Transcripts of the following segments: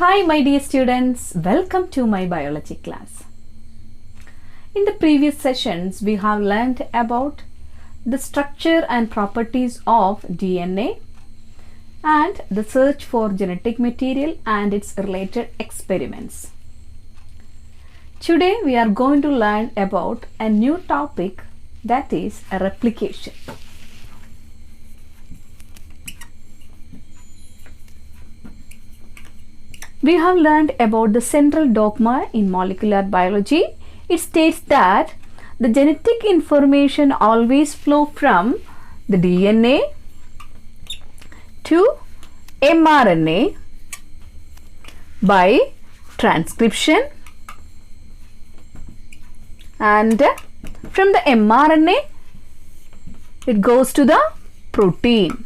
Hi my dear students, welcome to my biology class. In the previous sessions, we have learned about the structure and properties of DNA and the search for genetic material and its related experiments. Today we are going to learn about a new topic, that is replication. We have learned about the central dogma in molecular biology. It states that the genetic information always flow from the DNA to mRNA by transcription, and from the mRNA it goes to the protein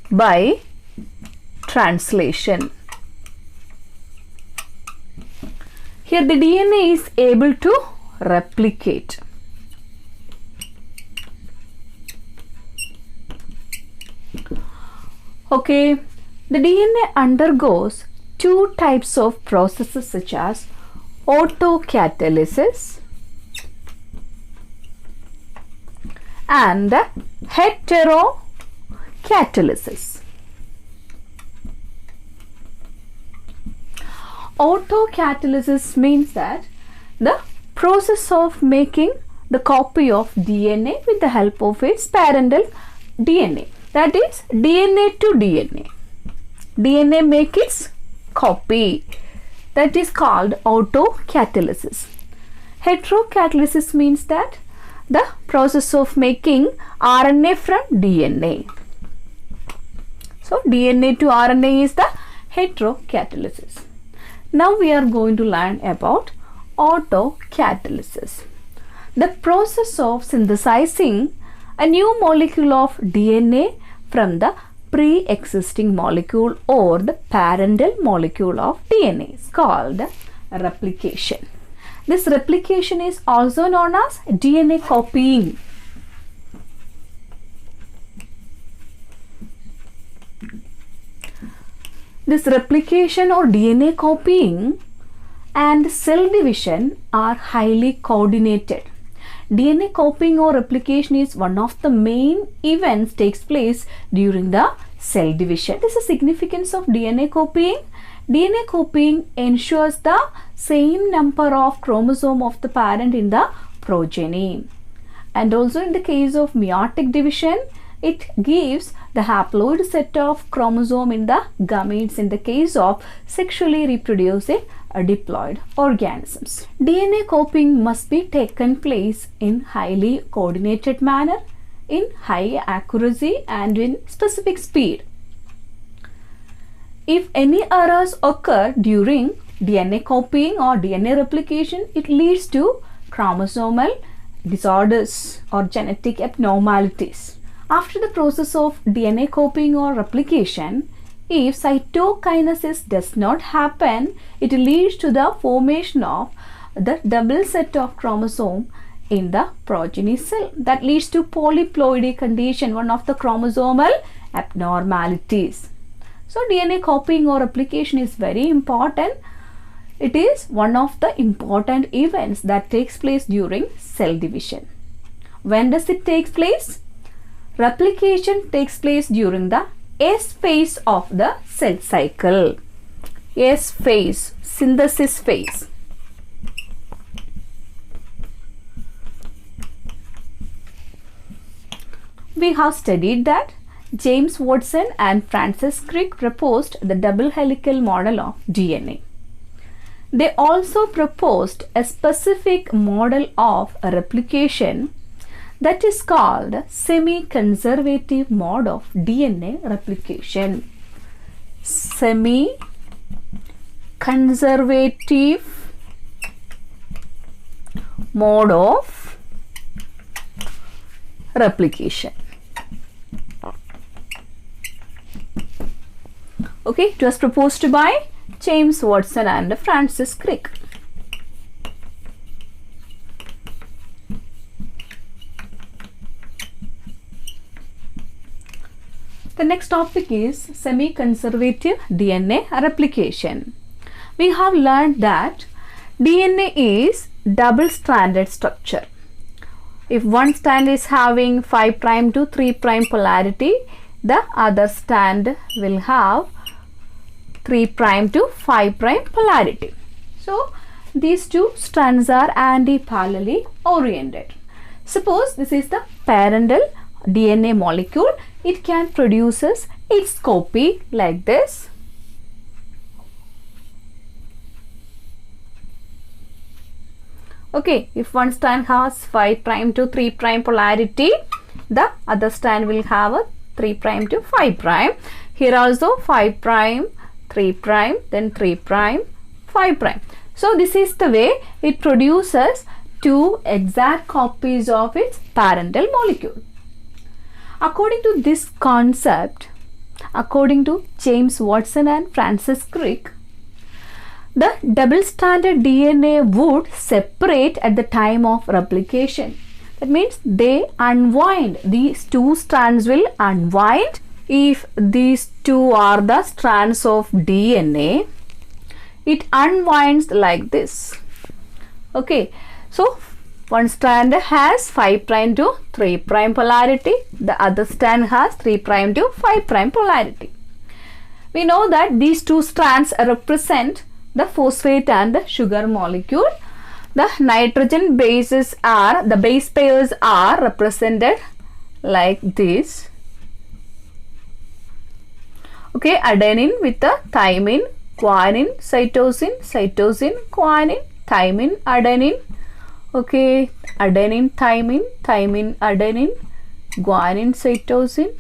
by translation. Here the DNA is able to replicate. Okay, the DNA undergoes two types of processes such as autocatalysis and heterocatalysis. Autocatalysis means that the process of making the copy of DNA with the help of its parental DNA, that is DNA to DNA. DNA make its copy, that is called autocatalysis. Heterocatalysis means that the process of making RNA from DNA. So DNA to RNA is the heterocatalysis. Now we are going to learn about autocatalysis, the process of synthesizing a new molecule of DNA from the pre-existing molecule or the parental molecule of DNA is called replication. This replication is also known as DNA copying. This replication or DNA copying and cell division are highly coordinated. DNA copying or replication is one of the main events takes place during the cell division. This is the significance of DNA copying. DNA copying ensures the same number of chromosome of the parent in the progeny. And also in the case of meiotic division, it gives the haploid set of chromosome in the gametes in the case of sexually reproducing diploid organisms. DNA copying must be taken place in highly coordinated manner, in high accuracy and in specific speed. If any errors occur during DNA copying or DNA replication, it leads to chromosomal disorders or genetic abnormalities. After the process of DNA copying or replication, if cytokinesis does not happen, it leads to the formation of the double set of chromosome in the progeny cell. That leads to polyploidy condition, one of the chromosomal abnormalities. So DNA copying or replication is very important. It is one of the important events that takes place during cell division. When does it take place? Replication takes place during the S phase of the cell cycle. S phase, synthesis phase. We have studied that James Watson and Francis Crick proposed the double helical model of DNA. They also proposed a specific model of replication that is called semi-conservative mode of DNA replication. Semi-conservative mode of replication. Okay, it was proposed by James Watson and Francis Crick. The next topic is semi-conservative DNA replication. We have learned that DNA is double-stranded structure. If one strand is having 5' to 3' polarity, the other strand will have 3' to 5' polarity. So these two strands are anti-parallelly oriented. Suppose this is the parental DNA molecule. It can produces its copy like this. Okay, if one strand has 5' to 3' polarity, the other strand will have a 3' to 5'. Here also 5', 3', then 3', 5'. So this is the way it produces two exact copies of its parental molecule. According to this concept, according to James Watson and Francis Crick, the double-stranded DNA would separate at the time of replication. That means they unwind. These two strands will unwind. If these two are the strands of DNA, it unwinds like this. Okay, so one strand has 5' to 3' polarity. The other strand has 3' to 5' polarity. We know that these two strands represent the phosphate and the sugar molecule. The nitrogen bases are, the base pairs are represented like this. Okay, adenine with the thymine, guanine, cytosine, cytosine, guanine, thymine, adenine. Okay, adenine, thymine, thymine, adenine, guanine, cytosine,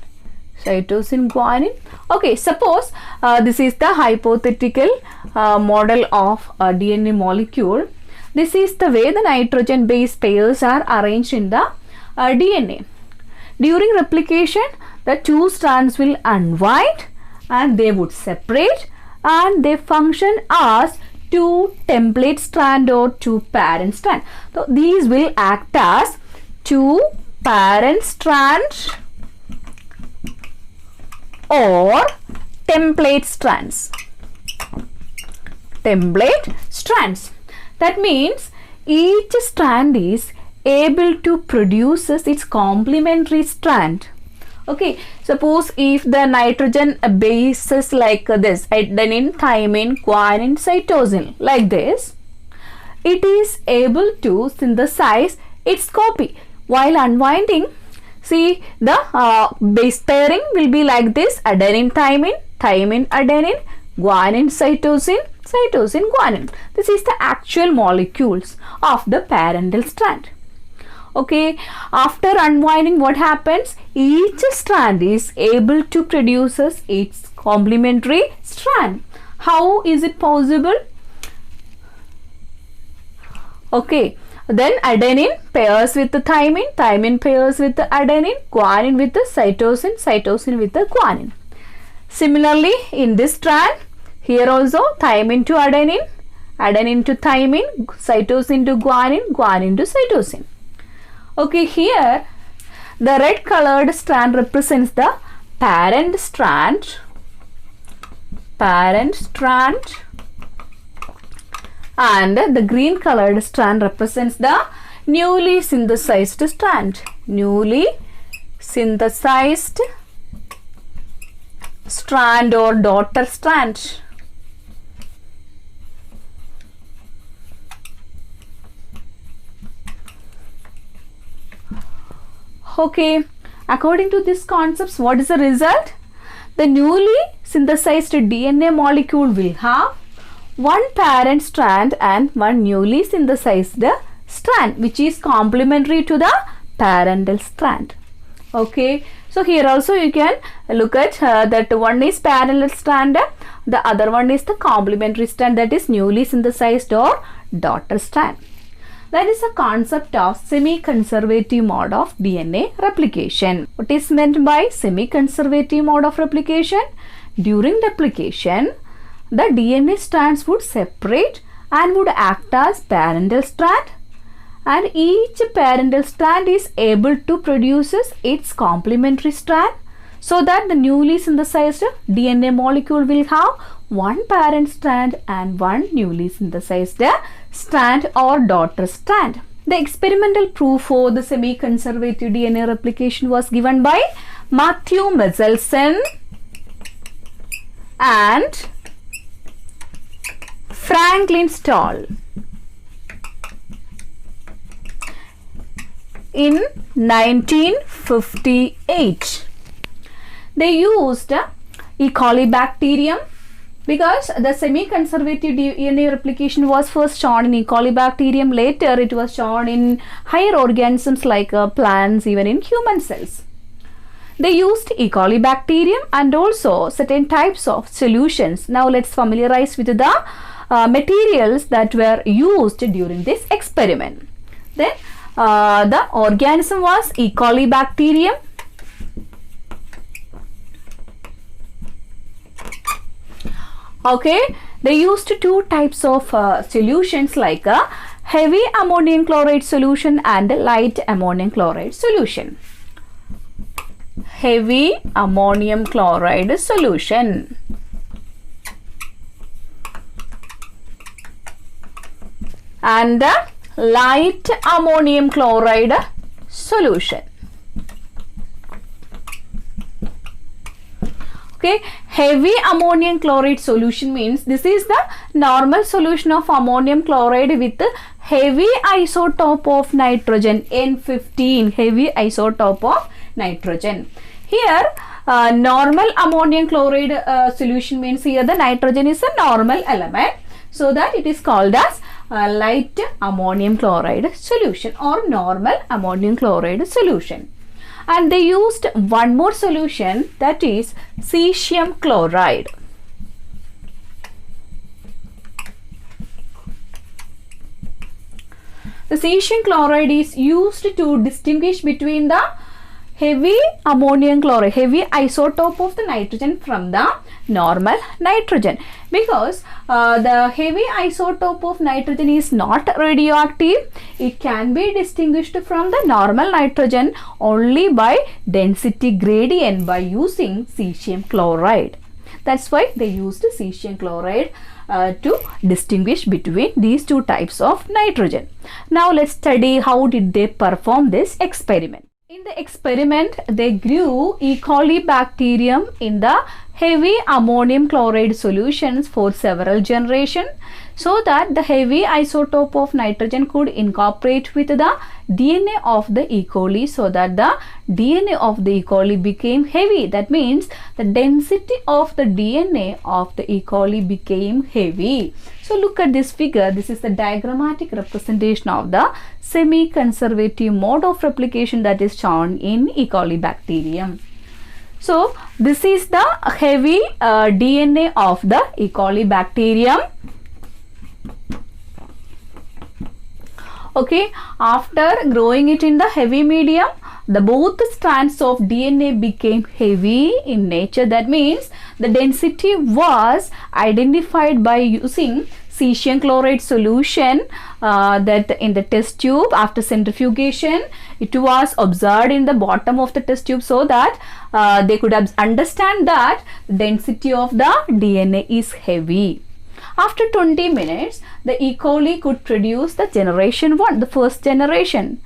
cytosine, guanine. Okay, suppose this is the hypothetical model of a DNA molecule. This is the way the nitrogen base pairs are arranged in the DNA. During replication, the two strands will unwind and they would separate, and they function as two template strand or two parent strand. So these will act as two parent strands or template strands. Template strands. That means each strand is able to produce its complementary strand. Okay, suppose if the nitrogen bases like this, adenine, thymine, guanine, cytosine, like this, it is able to synthesize its copy. While unwinding, see the base pairing will be like this: adenine, thymine, thymine, adenine, guanine, cytosine, cytosine, guanine. This is the actual molecules of the parental strand. Okay, after unwinding, what happens? Each strand is able to produce its complementary strand. How is it possible? Okay, then adenine pairs with the thymine, thymine pairs with the adenine, guanine with the cytosine, cytosine with the guanine. Similarly, in this strand, here also thymine to adenine, adenine to thymine, cytosine to guanine, guanine to cytosine. Okay, here the red colored strand represents the parent strand, and the green colored strand represents the newly synthesized strand, newly synthesized strand or daughter strand. Okay, according to these concepts, what is the result? The newly synthesized DNA molecule will have one parent strand and one newly synthesized strand, which is complementary to the parental strand. Okay, so here also you can look at that one is parallel strand, the other one is the complementary strand, that is newly synthesized or daughter strand. That is a concept of semi-conservative mode of DNA replication. What is meant by semi-conservative mode of replication? During replication, the DNA strands would separate and would act as parental strand, and each parental strand is able to produce its complementary strand. so that the newly synthesized DNA molecule will have one parent strand and one newly synthesized strand or daughter strand. The experimental proof for the semi-conservative DNA replication was given by Matthew Meselson and Franklin Stahl in 1958. They used E. coli bacterium because the semi-conservative DNA replication was first shown in E. coli bacterium. Later it was shown in higher organisms like plants, even in human cells. They used E. coli bacterium and also certain types of solutions. Now let's familiarize with the materials that were used during this experiment. Then the organism was E. coli bacterium. Okay, they used two types of solutions like a heavy ammonium chloride solution and light ammonium chloride solution. Heavy ammonium chloride solution and light ammonium chloride solution. Okay, heavy ammonium chloride solution means this is the normal solution of ammonium chloride with heavy isotope of nitrogen, N15, heavy isotope of nitrogen. Here normal ammonium chloride solution means here the nitrogen is a normal element, so that it is called as light ammonium chloride solution or normal ammonium chloride solution. And they used one more solution, that is cesium chloride. The cesium chloride is used to distinguish between the heavy ammonium chloride, heavy isotope of the nitrogen from the normal nitrogen, because the heavy isotope of nitrogen is not radioactive. It can be distinguished from the normal nitrogen only by density gradient by using cesium chloride. That's why they used cesium chloride to distinguish between these two types of nitrogen. Now let's study how did they perform this experiment. In the experiment, they grew E. coli bacterium in the heavy ammonium chloride solutions for several generations, so that the heavy isotope of nitrogen could incorporate with the DNA of the E. coli, so that the DNA of the E. coli became heavy. That means the density of the DNA of the E. coli became heavy. So look at this figure. This is the diagrammatic representation of the semi-conservative mode of replication that is shown in E. coli bacterium. So this is the heavy DNA of the E. coli bacterium. Okay, after growing it in the heavy medium, the both strands of DNA became heavy in nature. That means the density was identified by using cesium chloride solution that in the test tube. After centrifugation, it was observed in the bottom of the test tube, so that they could understand that the density of the DNA is heavy. After 20 minutes, the E. coli could produce the generation 1, the first generation.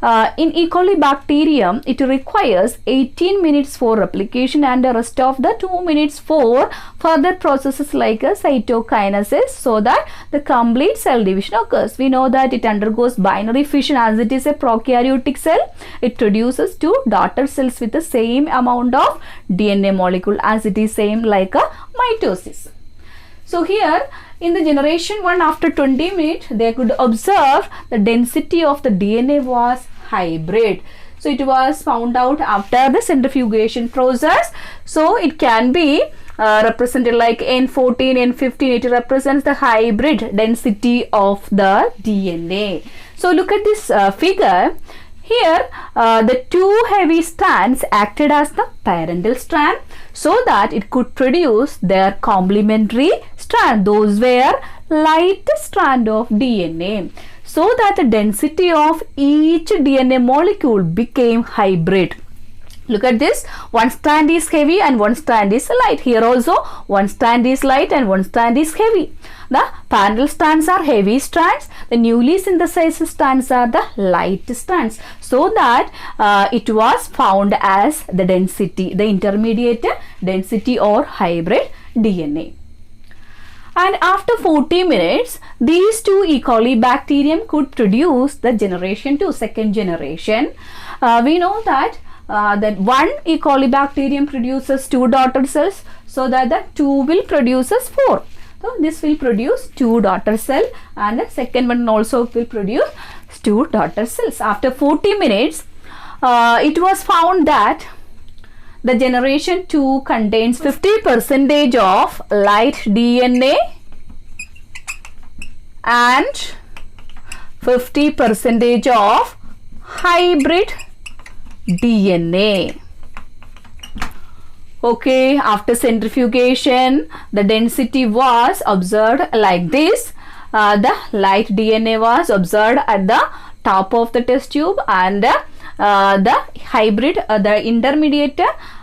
In E. coli bacterium, it requires 18 minutes for replication and the rest of the 2 minutes for further processes like cytokinesis, so that the complete cell division occurs. We know that it undergoes binary fission as it is a prokaryotic cell. It produces 2 daughter cells with the same amount of DNA molecule as it is same like a mitosis. So here in the generation 1, after 20 minutes, they could observe the density of the DNA was hybrid. So it was found out after the centrifugation process. So it can be represented like N14, N15. It represents the hybrid density of the DNA. So look at this figure. Here the 2 heavy strands acted as the parental strand, so that it could produce their complementary strand. Those were light strand of DNA, so that the density of each DNA molecule became hybrid. Look at this, one strand is heavy and one strand is light. Here also one strand is light and one strand is heavy. The parallel strands are heavy strands, the newly synthesized strands are the light strands. So that it was found as the density, the intermediate density or hybrid DNA. And after 40 minutes, these two E. coli bacterium could produce the generation 2, second generation. We know that one E. coli bacterium produces 2 daughter cells, so that the 2 will produces 4. So this will produce 2 daughter cell, and the second one also will produce 2 daughter cells. After 40 minutes, it was found that the generation 2 contains 50% of light DNA and 50% of hybrid DNA. Okay, after centrifugation, the density was observed like this. The light DNA was observed at the top of the test tube, and the hybrid, the intermediate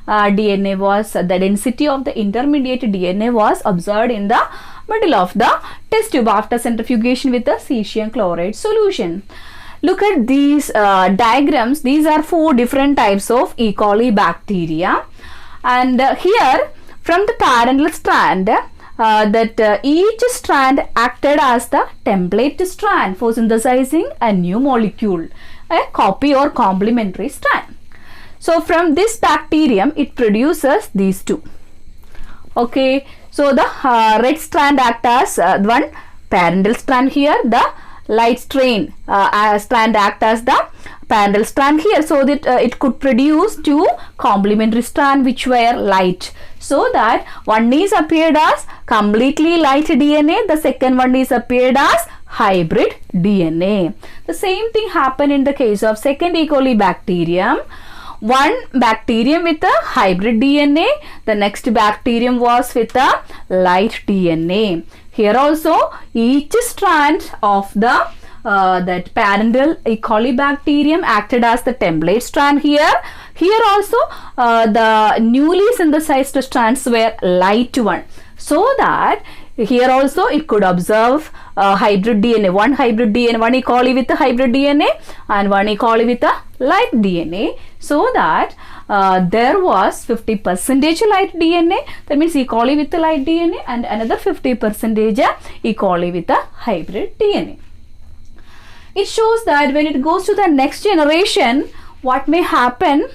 DNA was, the density of the intermediate DNA was observed in the middle of the test tube after centrifugation with the cesium chloride solution. Look at these diagrams. These are 4 different types of E. coli bacteria, and here from the parental strand, each strand acted as the template strand for synthesizing a new molecule, a copy or complementary strand. So from this bacterium, it produces these 2. Okay, so the red strand acts as one parental strand here, the light strand act as the parental strand here, so that it could produce 2 complementary strands which were light, so that one is appeared as completely light DNA, the second one is appeared as hybrid DNA. The same thing happened in the case of second E. coli bacterium. One bacterium with a hybrid DNA, the next bacterium was with a light DNA. Here also each strand of the that parental E. coli bacterium acted as the template strand here. Here also the newly synthesized strands were light one, so that here also it could observe hybrid DNA, one hybrid DNA, one E. coli with a hybrid DNA and one E. coli with a light DNA, so that there was 50% light DNA, that means E. coli with a light DNA, and another 50% E. coli with a hybrid DNA. It shows that when it goes to the next generation, what may happen,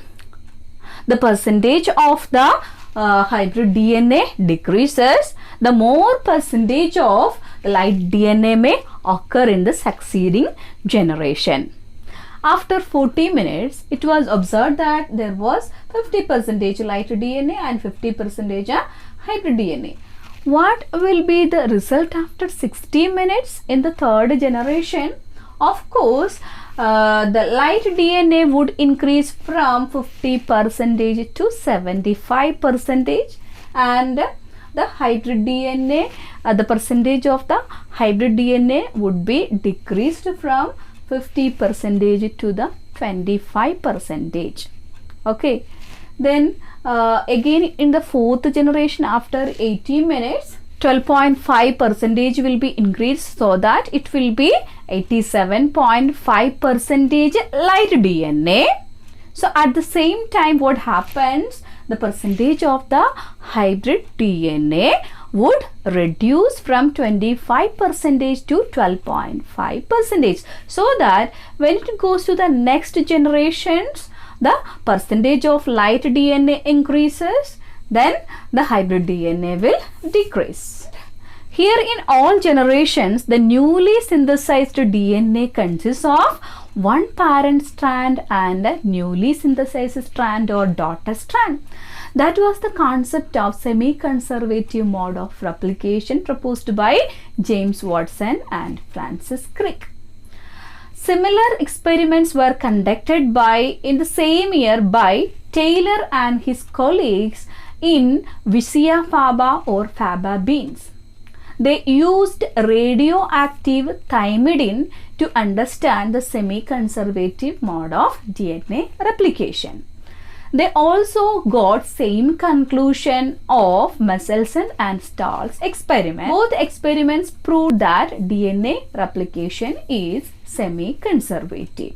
the percentage of the hybrid DNA decreases, the more percentage of light DNA may occur in the succeeding generation. After 40 minutes, it was observed that there was 50% light DNA and 50% hybrid DNA. What will be the result after 60 minutes in the third generation? Of course, the light DNA would increase from 50% to 75%, and the hybrid DNA, the percentage of the hybrid DNA would be decreased from 50% to the 25%. Okay, then again in the fourth generation, after 80 minutes, 12.5% will be increased, so that it will be 87.5% light DNA. So at the same time, what happens, the percentage of the hybrid DNA would reduce from 25% to 12.5%, so that when it goes to the next generations, the percentage of light DNA increases, then the hybrid DNA will decrease. Here in all generations, the newly synthesized DNA consists of one parent strand and a newly synthesized strand or daughter strand. That was the concept of semi-conservative mode of replication proposed by James Watson and Francis Crick. Similar experiments were conducted in the same year by Taylor and his colleagues in Vicia faba or faba beans. They used radioactive thymidine to understand the semi-conservative mode of DNA replication. They also got same conclusion of Messelson and Stahl's experiment. Both experiments proved that DNA replication is semi-conservative.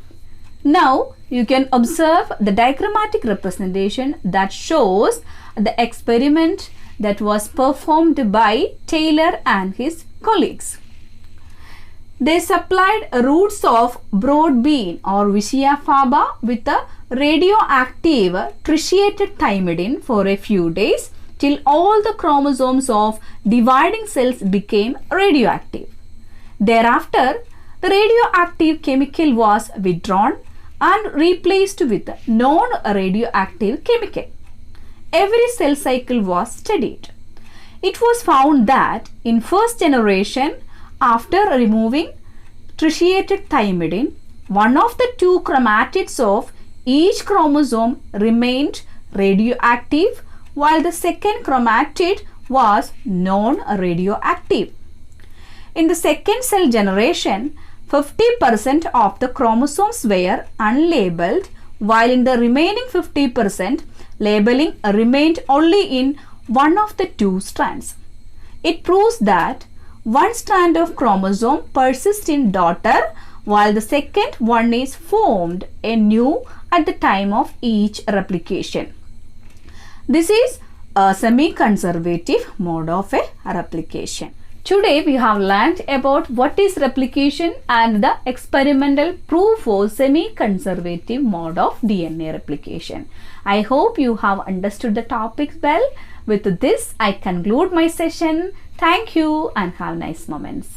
Now you can observe the diagrammatic representation that shows the experiment that was performed by Taylor and his colleagues. They supplied roots of broad bean or Vicia faba with a radioactive tritiated thymidine for a few days till all the chromosomes of dividing cells became radioactive. Thereafter, the radioactive chemical was withdrawn and replaced with non-radioactive chemical. Every cell cycle was studied. It was found that in first generation, after removing tritiated thymidine, one of the two chromatids of each chromosome remained radioactive while the second chromatid was non-radioactive. In the second cell generation, 50% of the chromosomes were unlabeled, while in the remaining 50%, labeling remained only in one of the two strands. It proves that one strand of chromosome persists in daughter while the second one is formed anew at the time of each replication. This is a semi-conservative mode of a replication. Today we have learnt about what is replication and the experimental proof for semi-conservative mode of DNA replication. I hope you have understood the topics well. With this, I conclude my session. Thank you and have nice moments.